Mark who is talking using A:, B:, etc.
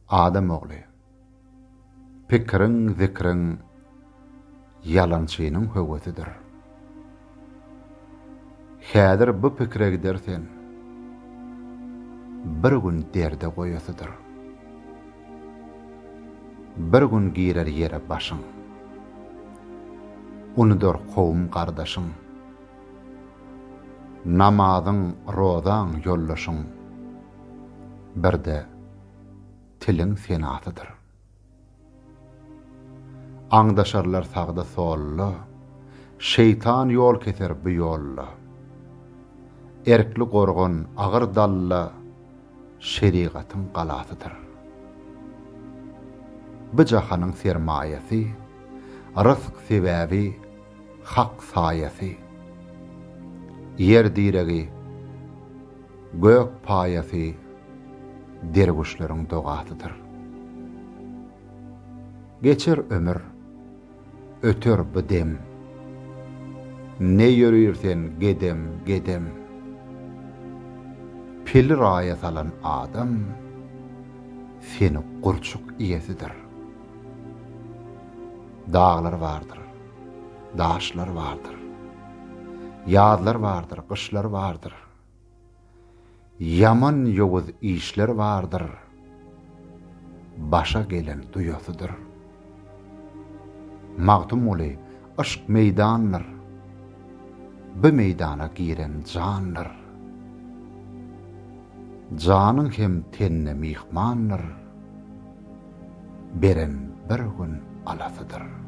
A: Adam oğlu. Pikrin, zikrin yalançynın höwetidir. Häzir bu pikire gidersen, bir gün derde goýasydyr. Bir gün girer yere başyň. Unudur kowum gardaşyň. Namazyň, rozaň ýollaşyň. Birde tiliň senatydyr. Aňdaşarlar sagda sollu, şeytan ýol keser bu ýolla. Erkli gorgun, agyr dalla, şerigatyň galatydyr. Bu jahanyň sermaýasy, rızk sebäbi, hak saýasy, yer diregi, gök paýasy, derwişleriň dogatydyr. Geçer ömür, ötür bu dem. Ne yürüýärsen gedem, gedem. Pil raýa salan adam, seni gurçuk iyesidir. Dağlar vardır, daşlar vardır. Ýazlar vardır, kışlar vardır. Yaman ýowuz işler vardır. Başa gelen duýasydyr. Magtum oly aşk meydanlar. Bu meydana giren canlar. Janyň hem tenne mihmanlar. Beren bir gün alasydyr.